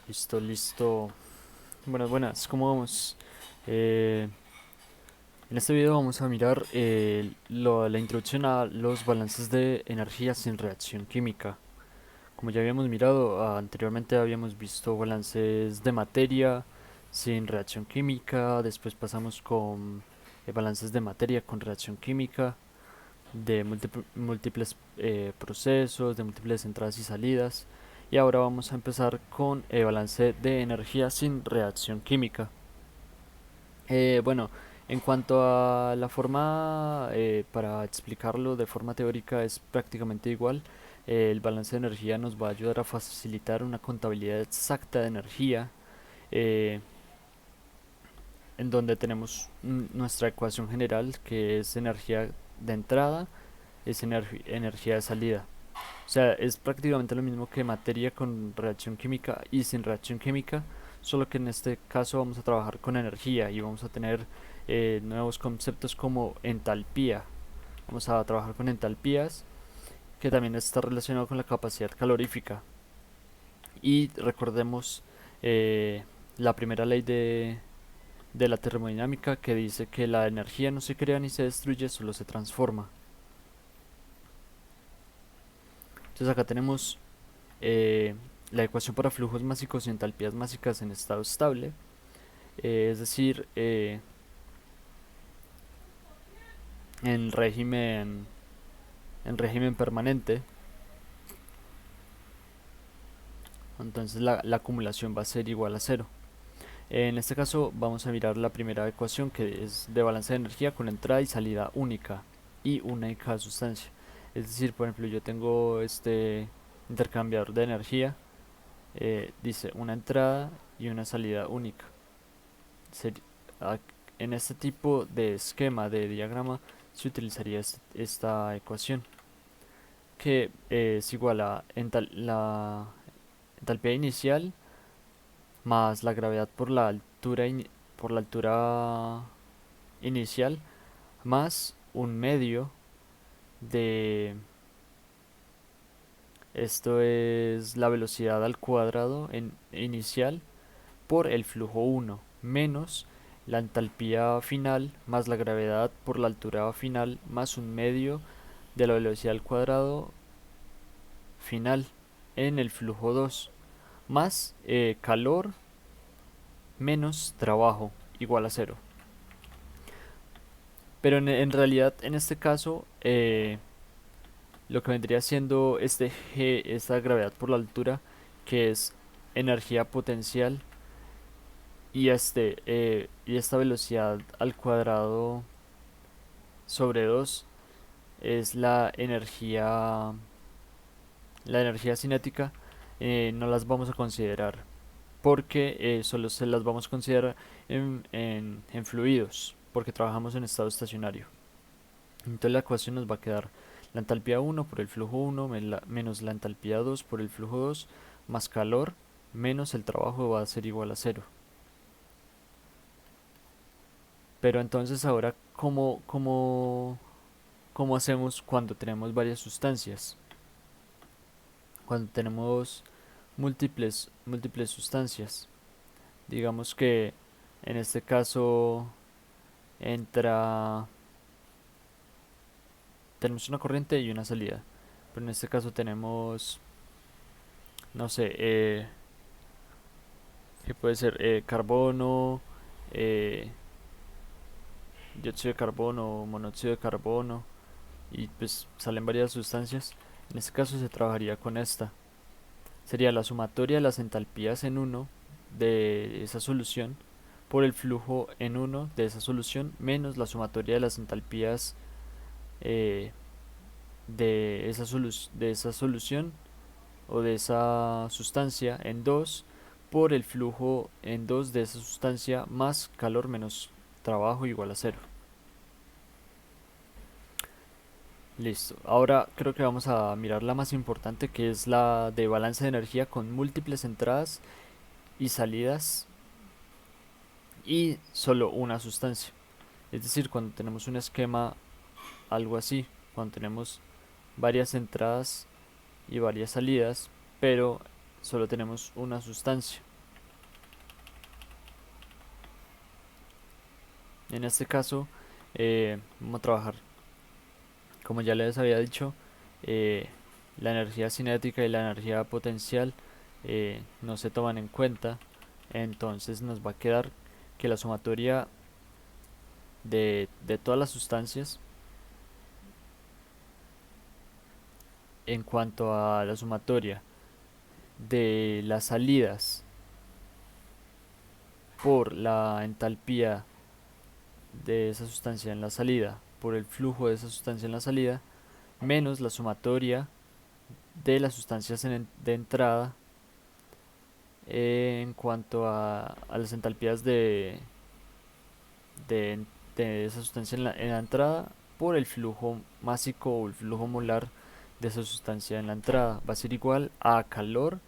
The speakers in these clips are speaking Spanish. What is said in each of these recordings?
Listo, listo. Buenas, buenas, ¿cómo vamos? Eh, en este video vamos a mirar la introducción a los balances de energía sin reacción química. Como ya habíamos mirado anteriormente, habíamos visto balances de materia sin reacción química, después pasamos con balances de materia con reacción química, de múltiples procesos, de múltiples entradas y salidas. Y ahora vamos a empezar con balance de energía sin reacción química. Bueno, en cuanto a la forma, para explicarlo de forma teórica es prácticamente igual. El balance de energía nos va a ayudar a facilitar una contabilidad exacta de energía, eh, en donde tenemos nuestra ecuación general, que es energía de entrada, es energía de salida. O sea, es prácticamente lo mismo que materia con reacción química y sin reacción química, solo que en este caso vamos a trabajar con energía y vamos a tener nuevos conceptos como entalpía. Vamos a trabajar con entalpías, que también está relacionado con la capacidad calorífica. Y recordemos eh, la primera ley de la termodinámica, que dice que la energía no se crea ni se destruye, solo se transforma. Entonces acá tenemos eh, la ecuación para flujos másicos y entalpías másicas en estado estable, es decir, en régimen permanente. Entonces la acumulación va a ser igual a cero. En este caso vamos a mirar la primera ecuación, que es de balance de energía con entrada y salida única y una en cada sustancia. Es decir, por ejemplo, yo tengo este intercambiador de energía, dice una entrada y una salida única. Seri- en este tipo de esquema de diagrama se utilizaría esta ecuación, que es igual a la entalpía inicial más la gravedad por la por la altura inicial, más un medio de, esto es la velocidad al cuadrado inicial, por el flujo uno, menos la entalpía final más la gravedad por la altura final, más un medio de la velocidad al cuadrado final en el flujo 2, más calor menos trabajo, igual a cero. Pero en realidad, en este caso, lo que vendría siendo este G, esta gravedad por la altura, que es energía potencial, y esta velocidad al cuadrado sobre 2 es la energía cinética. No las vamos a considerar, porque solo se las vamos a considerar en fluidos, porque trabajamos en estado estacionario. Entonces la ecuación nos va a quedar la entalpía uno por el flujo uno menos la entalpía 2 por el flujo 2 más calor menos el trabajo va a ser igual a cero. Pero entonces ahora, ¿cómo hacemos cuando tenemos varias sustancias? Cuando tenemos múltiples sustancias. Digamos que en este caso entra, tenemos una corriente y una salida. Pero en este caso tenemos, no sé, que puede ser carbono, eh, dióxido de carbono, monóxido de carbono, y pues salen varias sustancias. En este caso se trabajaría con esta. Sería la sumatoria de las entalpías en uno de esa solución por el flujo en uno de esa solución menos la sumatoria de las entalpías eh, de esa solución o de esa sustancia en 2 por el flujo en 2 de esa sustancia más calor menos trabajo igual a cero. Listo. Ahora creo que vamos a mirar la más importante, que es la de balance de energía con múltiples entradas y salidas y solo una sustancia. Es decir, cuando tenemos un esquema algo así, cuando tenemos varias entradas y varias salidas, pero solo tenemos una sustancia. En este caso, vamos a trabajar, como ya les había dicho, eh, la energía cinética y la energía potencial no se toman en cuenta. Entonces nos va a quedar que la sumatoria de todas las sustancias, en cuanto a la sumatoria de las salidas por la entalpía de esa sustancia en la salida por el flujo de esa sustancia en la salida, menos la sumatoria de las sustancias de entrada en cuanto a las entalpías de, de esa sustancia en la entrada por el flujo másico o el flujo molar de esa sustancia en la entrada. Va a ser igual a calor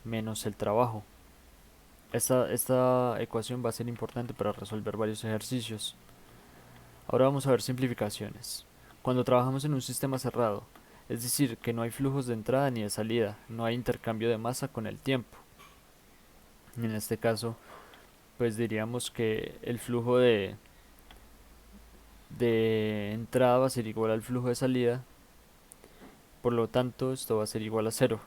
menos el trabajo. Esta ecuación va a ser importante para resolver varios ejercicios. Ahora vamos a ver simplificaciones. Cuando trabajamos en un sistema cerrado, es decir, que no hay flujos de entrada ni de salida, no hay intercambio de masa con el tiempo. En este caso, pues diríamos que el flujo de entrada va a ser igual al flujo de salida, por lo tanto esto va a ser igual a cero.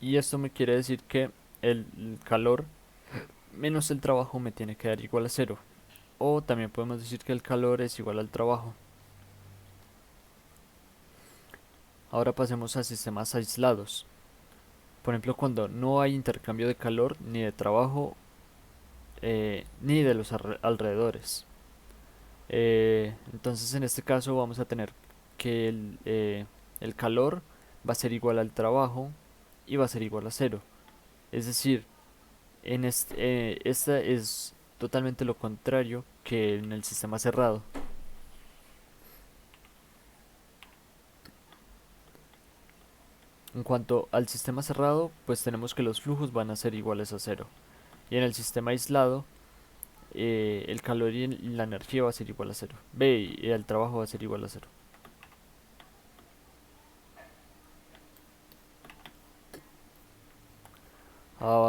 Y esto me quiere decir que el calor menos el trabajo me tiene que dar igual a cero. O también podemos decir que el calor es igual al trabajo. Ahora pasemos a sistemas aislados. Por ejemplo, cuando no hay intercambio de calor ni de trabajo ni de los alrededores. Entonces en este caso vamos a tener que el calor va a ser igual al trabajo y va a ser igual a cero. Es decir, esta es totalmente lo contrario que en el sistema cerrado. En cuanto al sistema cerrado, pues tenemos que los flujos van a ser iguales a cero. Y en el sistema aislado, el calor y la energía va a ser igual a cero. B y el trabajo va a ser igual a cero.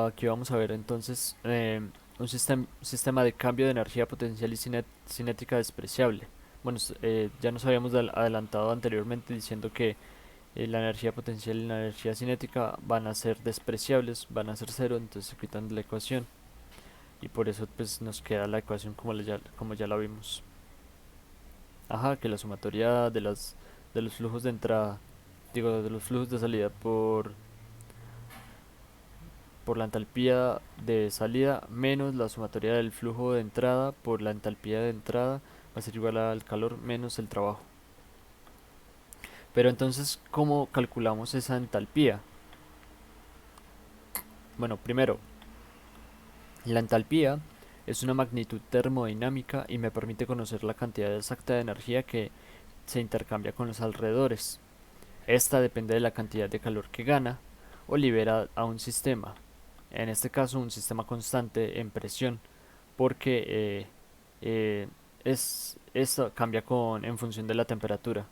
Aquí vamos a ver entonces un sistema de cambio de energía potencial y cinética despreciable. Bueno, ya nos habíamos adelantado anteriormente diciendo que la energía potencial y la energía cinética van a ser despreciables, van a ser cero, entonces se quitan de la ecuación. Y por eso pues nos queda la ecuación como ya la vimos. Ajá, que la sumatoria de los flujos de entrada, digo, de los flujos de salida por la entalpía de salida menos la sumatoria del flujo de entrada por la entalpía de entrada va a ser igual al calor menos el trabajo. Pero entonces, ¿cómo calculamos esa entalpía? Bueno, primero, la entalpía es una magnitud termodinámica y me permite conocer la cantidad exacta de energía que se intercambia con los alrededores. Esta depende de la cantidad de calor que gana o libera a un sistema, en este caso un sistema constante en presión, porque eh, esto cambia en función de la temperatura.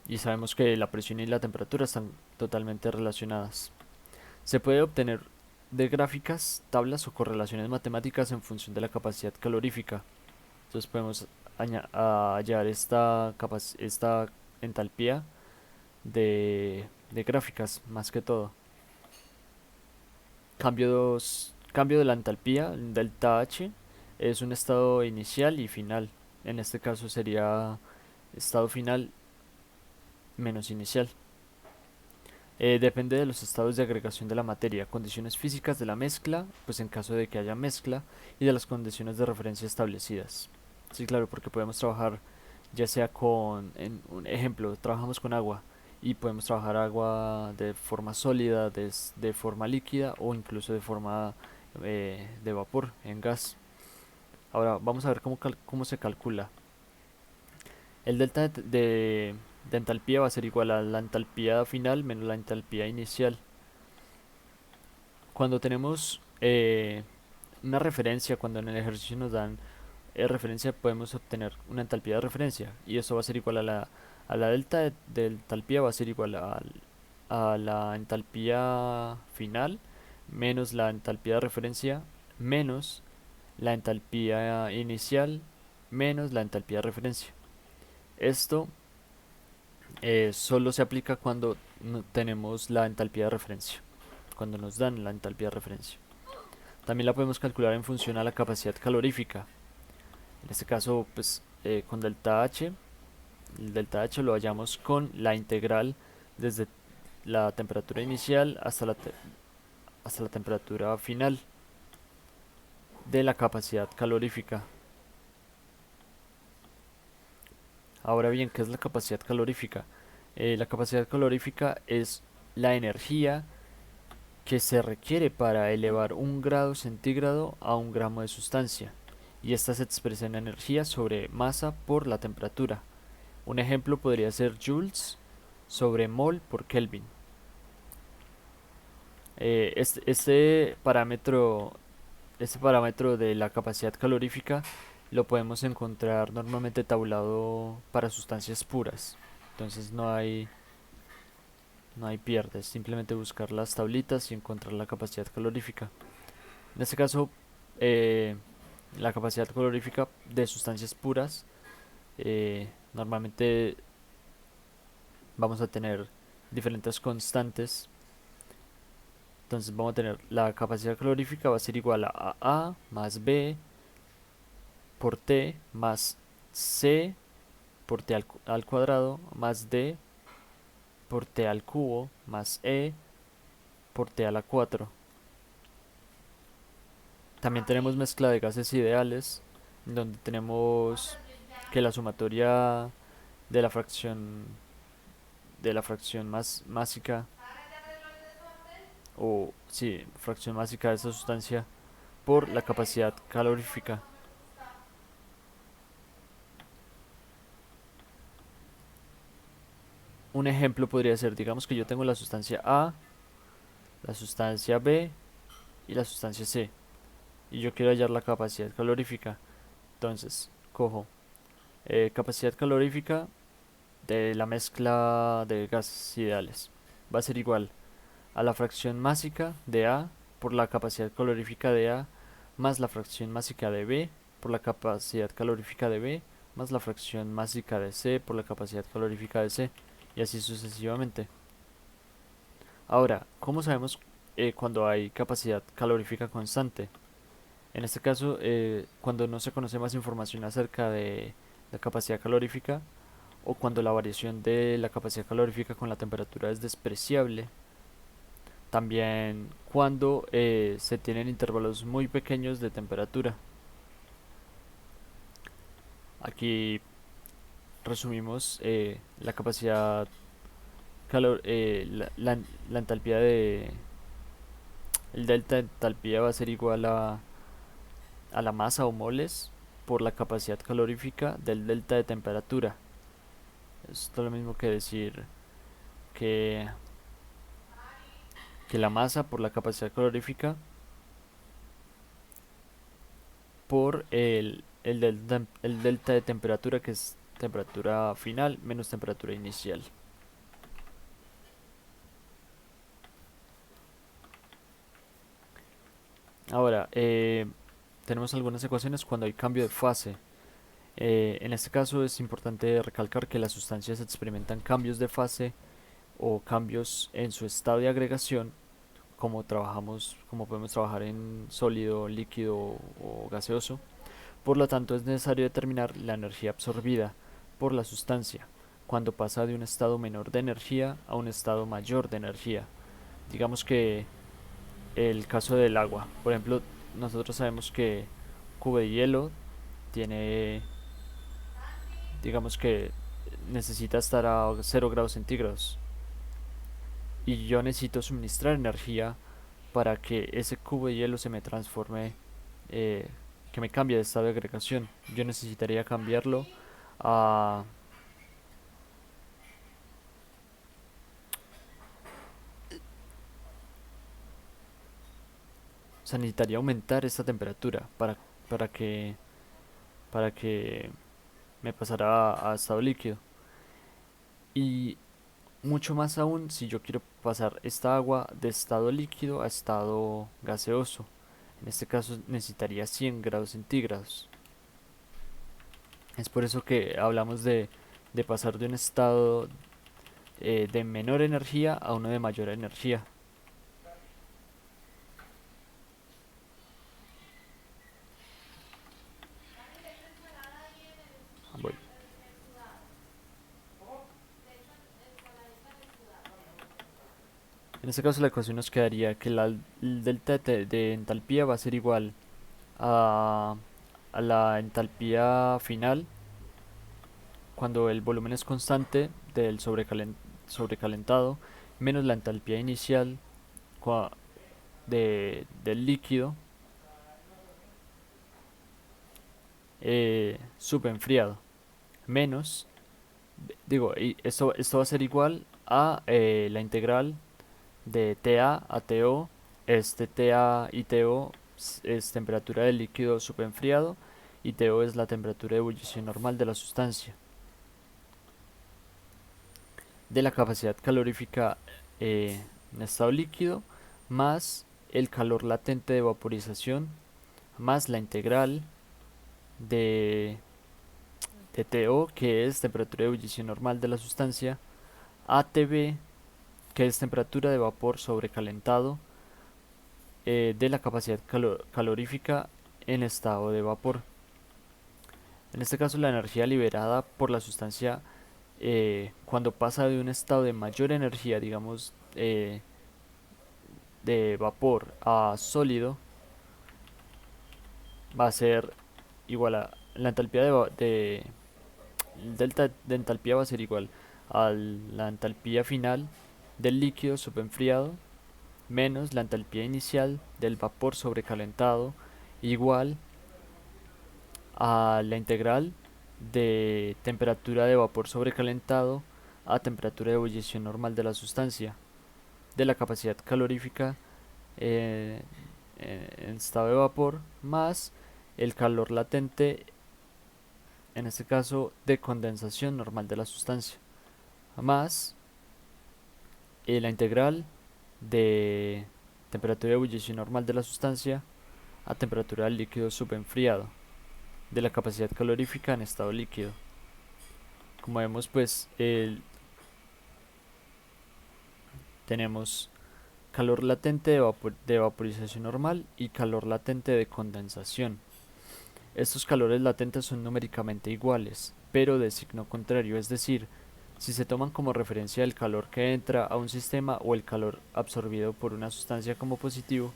Y sabemos que la presión y la temperatura están totalmente relacionadas. Se puede obtener de gráficas, tablas o correlaciones matemáticas en función de la capacidad calorífica. Entonces podemos hallar esta entalpía de gráficas más que todo. Cambio de la entalpía, delta H, es un estado inicial y final. En este caso sería estado final menos inicial. Depende de los estados de agregación de la materia, condiciones físicas de la mezcla, pues en caso de que haya mezcla, y de las condiciones de referencia establecidas. Sí, claro, porque podemos trabajar ya sea en un ejemplo, trabajamos con agua y podemos trabajar agua de forma sólida, de forma líquida o incluso de forma de vapor, en gas. Ahora vamos a ver cómo se calcula. El delta de entalpía va a ser igual a la entalpía final menos la entalpía inicial. Cuando tenemos una referencia, cuando en el ejercicio nos dan referencia, podemos obtener una entalpía de referencia y eso va a ser igual a la delta de entalpía va a ser igual a la entalpía final menos la entalpía de referencia menos la entalpía inicial menos la entalpía de referencia. Esto solo se aplica cuando no tenemos la entalpía de referencia, cuando nos dan la entalpía de referencia. También la podemos calcular en función a la capacidad calorífica. En este caso, pues con delta H, el delta H lo hallamos con la integral desde la temperatura inicial hasta la temperatura final de la capacidad calorífica. Ahora bien, ¿qué es la capacidad calorífica? La capacidad calorífica es la energía que se requiere para elevar 1 grado centígrado a 1 gramo de sustancia, y esta se expresa en energía sobre masa por la temperatura. Un ejemplo podría ser joules sobre mol por Kelvin. Este parámetro de la capacidad calorífica lo podemos encontrar normalmente tabulado para sustancias puras. Entonces no hay pierde, es simplemente buscar las tablitas y encontrar la capacidad calorífica. En este caso, eh, la capacidad calorífica de sustancias puras, normalmente vamos a tener diferentes constantes. Entonces vamos a tener la capacidad calorífica va a ser igual a A más B por T más C por T al cuadrado más D por T al cubo más E por T a la 4. También tenemos mezcla de gases ideales, donde tenemos que la sumatoria de la fracción más másica, o sí, fracción másica de esa sustancia por la capacidad calorífica. Un ejemplo podría ser, digamos que yo tengo la sustancia A, la sustancia B y la sustancia C, y yo quiero hallar la capacidad calorífica. Entonces, cojo capacidad calorífica de la mezcla de gases ideales. Va a ser igual a la fracción másica de A por la capacidad calorífica de A más la fracción másica de B por la capacidad calorífica de B más la fracción másica de C por la capacidad calorífica de C, y así sucesivamente. Ahora, ¿cómo sabemos cuando hay capacidad calorífica constante? En este caso, cuando no se conoce más información acerca de la capacidad calorífica, o cuando la variación de la capacidad calorífica con la temperatura es despreciable. También cuando se tienen intervalos muy pequeños de temperatura. Aquí resumimos la capacidad la entalpía el delta de entalpía va a ser igual a la masa o moles por la capacidad calorífica del delta de temperatura. Esto es lo mismo que decir que, que la masa por la capacidad calorífica por el delta de temperatura, que es temperatura final menos temperatura inicial. Ahora, tenemos algunas ecuaciones cuando hay cambio de fase. En este caso es importante recalcar que las sustancias experimentan cambios de fase o cambios en su estado de agregación, como podemos trabajar en sólido, líquido o gaseoso. Por lo tanto, es necesario determinar la energía absorbida por la sustancia cuando pasa de un estado menor de energía a un estado mayor de energía. Digamos que el caso del agua, por ejemplo, nosotros sabemos que un cubo de hielo tiene, digamos que necesita estar a 0 grados centígrados, y yo necesito suministrar energía para que ese cubo de hielo se me transforme, eh, que me cambie de estado de agregación. Yo necesitaría cambiarlo a, o sea, necesitaría aumentar esta temperatura para que, para que me pasara a estado líquido. Y mucho más aún si yo quiero pasar esta agua de estado líquido a estado gaseoso. En este caso necesitaría 100 grados centígrados. Es por eso que hablamos de pasar de un estado de menor energía a uno de mayor energía. Voy. En este caso la ecuación nos quedaría que el delta de entalpía va a ser igual a, a la entalpía final cuando el volumen es constante del sobrecalentado menos la entalpía inicial del líquido subenfriado menos, digo, y esto va a ser igual a la integral de TA a TO. TA y TO es temperatura del líquido subenfriado y TO es la temperatura de ebullición normal de la sustancia. De la capacidad calorífica en estado líquido más el calor latente de vaporización más la integral de, de TO, que es temperatura de ebullición normal de la sustancia, ATB, que es temperatura de vapor sobrecalentado, de la capacidad calorífica en estado de vapor. En este caso, la energía liberada por la sustancia cuando pasa de un estado de mayor energía, digamos, de vapor a sólido, va a ser igual a la entalpía el delta de entalpía va a ser igual a la entalpía final del líquido subenfriado menos la entalpía inicial del vapor sobrecalentado igual a la integral de temperatura de vapor sobrecalentado a temperatura de ebullición normal de la sustancia, de la capacidad calorífica eh, en estado de vapor más el calor latente, en este caso de condensación normal de la sustancia, más la integral de temperatura de ebullición normal de la sustancia a temperatura del líquido subenfriado, de la capacidad calorífica en estado líquido. Como vemos, pues tenemos calor latente de vaporización normal y calor latente de condensación. Estos calores latentes son numéricamente iguales, pero de signo contrario, es decir, si se toman como referencia el calor que entra a un sistema o el calor absorbido por una sustancia como positivo,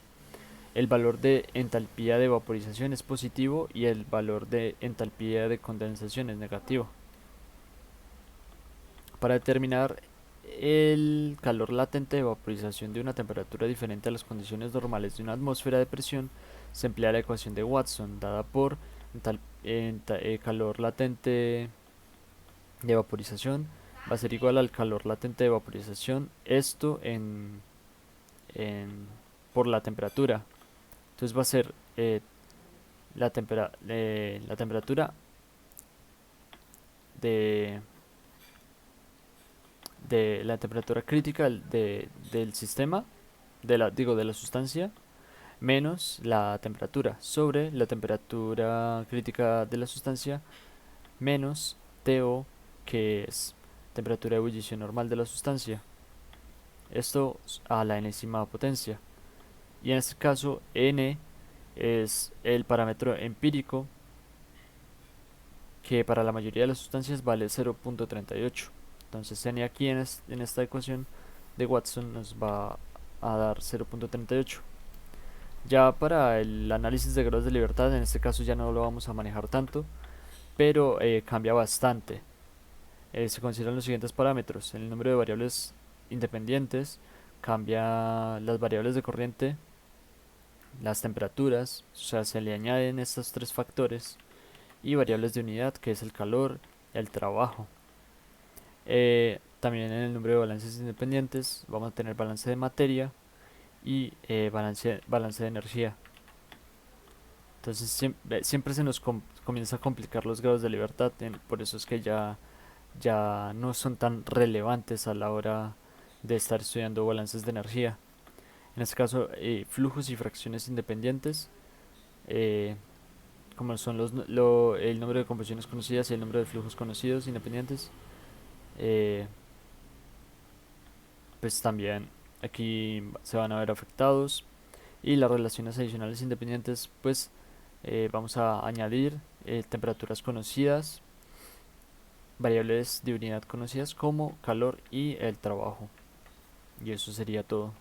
el valor de entalpía de vaporización es positivo y el valor de entalpía de condensación es negativo. Para determinar el calor latente de vaporización de una temperatura diferente a las condiciones normales de una atmósfera de presión, se emplea la ecuación de Watson, dada por calor latente de vaporización va a ser igual al calor latente de vaporización, esto en por la temperatura. Entonces va a ser la temperatura de, de la temperatura crítica del sistema, de la sustancia, menos la temperatura sobre la temperatura crítica de la sustancia menos TO, que es temperatura de ebullición normal de la sustancia. Esto a la enésima potencia. Y en este caso, N es el parámetro empírico que para la mayoría de las sustancias vale 0.38. Entonces N aquí en esta ecuación de Watson nos va a dar 0.38. Ya para el análisis de grados de libertad, en este caso ya no lo vamos a manejar tanto, pero cambia bastante. Se consideran los siguientes parámetros: el número de variables independientes, cambia las variables de corriente, las temperaturas, o sea, se le añaden estos tres factores, y variables de unidad, que es el calor, el trabajo. También en el número de balances independientes vamos a tener balance de materia y balance de energía. Entonces siempre se nos comienza a complicar los grados de libertad, por eso es que ya no son tan relevantes a la hora de estar estudiando balances de energía. En este caso, flujos y fracciones independientes, eh, como son el número de composiciones conocidas y el número de flujos conocidos independientes. eh, pues también aquí se van a ver afectados. Y las relaciones adicionales independientes, pues vamos a añadir temperaturas conocidas, variables de unidad conocidas como calor y el trabajo. Y eso sería todo.